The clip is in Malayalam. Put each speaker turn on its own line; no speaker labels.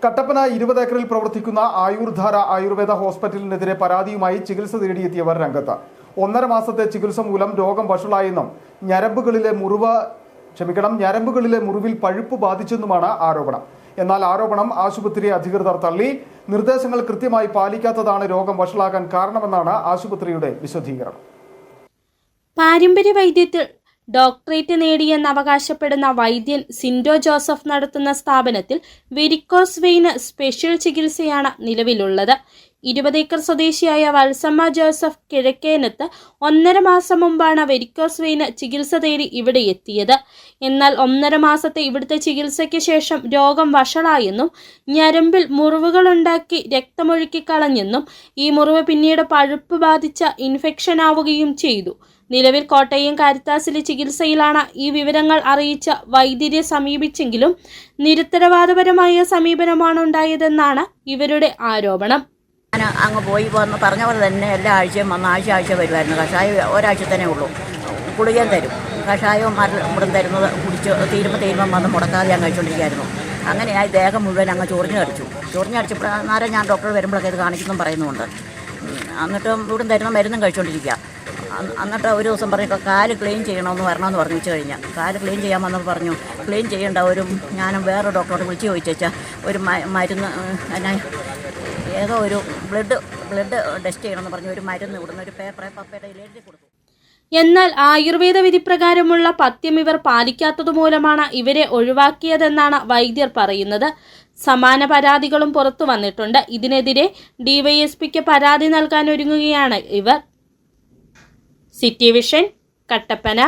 കട്ടപ്പന 20 ഏക്കറിൽ പ്രവർത്തിക്കുന്ന ആയുർധാര ആയുർവേദ ഹോസ്പിറ്റലിനെതിരെ പരാതിയുമായി ചികിത്സ തേടിയെത്തിയവർ രംഗത്ത്. 1.5 മാസത്തെ ചികിത്സ മൂലം രോഗം വഷളായെന്നും ഞരമ്പുകളിലെ മുറിവിൽ പഴുപ്പ് ബാധിച്ചെന്നുമാണ് ആരോപണം. എന്നാൽ ആരോപണം ആശുപത്രി അധികൃതർ തള്ളി. നിർദ്ദേശങ്ങൾ കൃത്യമായി പാലിക്കാത്തതാണ് രോഗം വഷളാകാൻ കാരണമെന്നാണ് ആശുപത്രിയുടെ വിശദീകരണം.
പാരമ്പര്യ വൈദ്യത്തിൽ ഡോക്ടറേറ്റ് നേടിയെന്ന് അവകാശപ്പെടുന്ന വൈദ്യൻ സിൻഡോ ജോസഫ് നടത്തുന്ന സ്ഥാപനത്തിൽ വെരിക്കോസ് വെയിന് സ്പെഷ്യൽ ചികിത്സയാണ് നിലവിലുള്ളത്. 20 ഏക്കർ സ്വദേശിയായ വത്സമ്മ ജോസഫ് കിഴക്കേനത്ത് 1.5 മാസം മുമ്പാണ് വെരിക്കോസ് വെയിന് ചികിത്സ തേടി ഇവിടെ എത്തിയത്. എന്നാൽ 1.5 മാസത്തെ ഇവിടുത്തെ ചികിത്സയ്ക്ക് ശേഷം രോഗം വഷളായെന്നും ഞരമ്പിൽ മുറിവുകളുണ്ടാക്കി രക്തമൊഴുക്കി കളഞ്ഞെന്നും ഈ മുറിവ് പിന്നീട് പഴുപ്പ് ബാധിച്ച ഇൻഫെക്ഷൻ ആവുകയും ചെയ്തു. നിലവിൽ കോട്ടയം കാരിത്താസിലെ ചികിത്സയിലാണ്. ഈ വിവരങ്ങൾ അറിയിച്ച വൈദ്യരെ സമീപിച്ചെങ്കിലും നിരുത്തരവാദപരമായ സമീപനമാണ് ഉണ്ടായതെന്നാണ് ഇവരുടെ ആരോപണം.
ഞാൻ അങ്ങ് പോയി വന്ന് പറഞ്ഞ പോലെ തന്നെ എല്ലാ ആഴ്ചയും വന്ന് ആഴ്ച വരുമായിരുന്നു. കഷായം ഒരാഴ്ച തന്നെ ഉള്ളൂ. ഗുളികയും തരും, കഷായവും മരുന്നും തരുന്നത് കുടിച്ച് തീരുമ്പം വന്ന് മുടക്കാതെ ഞാൻ കഴിച്ചുകൊണ്ടിരിക്കുകയായിരുന്നു. അങ്ങനെയായി ദേഹം മുഴുവൻ അങ്ങ് ചൊറിഞ്ഞടിച്ചപ്പോൾ അന്നേരം ഞാൻ ഡോക്ടർ വരുമ്പോഴൊക്കെ ഇത് കാണിക്കുന്നും പറയുന്നുണ്ട്. എന്നിട്ടും ഇവിടെ തരുന്ന മരുന്നും കഴിച്ചുകൊണ്ടിരിക്കുക. എന്നിട്ട് ഒരു ദിവസം പറഞ്ഞു കാല് ക്ലീൻ ചെയ്യണമെന്ന് വരണമെന്ന് പറഞ്ഞു. ഉച്ച കഴിഞ്ഞാൽ കാല് ക്ലീൻ ചെയ്യാൻ വന്നപ്പോൾ പറഞ്ഞു ക്ലീൻ ചെയ്യേണ്ട ഞാനും വേറെ ഡോക്ടറോട് വിളിച്ച് ചോദിച്ചാൽ ഒരു മരുന്ന് എന്നാ ഏതോ ഒരു ബ്ലഡ് ടെസ്റ്റ് ചെയ്യണമെന്ന് പറഞ്ഞു ഒരു മരുന്ന് ഇവിടുന്ന് ഒരു പപ്പയുടെ എഴുതി കൊടുത്തു.
എന്നാൽ ആയുർവേദ വിധിപ്രകാരമുള്ള പഥ്യം ഇവർ പാലിക്കാത്തതുമൂലമാണ് ഇവരെ ഒഴിവാക്കിയതെന്നാണ് വൈദ്യർ പറയുന്നത്. സമാന പരാതികളും പുറത്തു വന്നിട്ടുണ്ട്. ഇതിനെതിരെ ഡിവൈഎസ്പിക്ക് പരാതി നൽകാൻ ഒരുങ്ങുകയാണ് ഇവർ. City vision, Kattappana.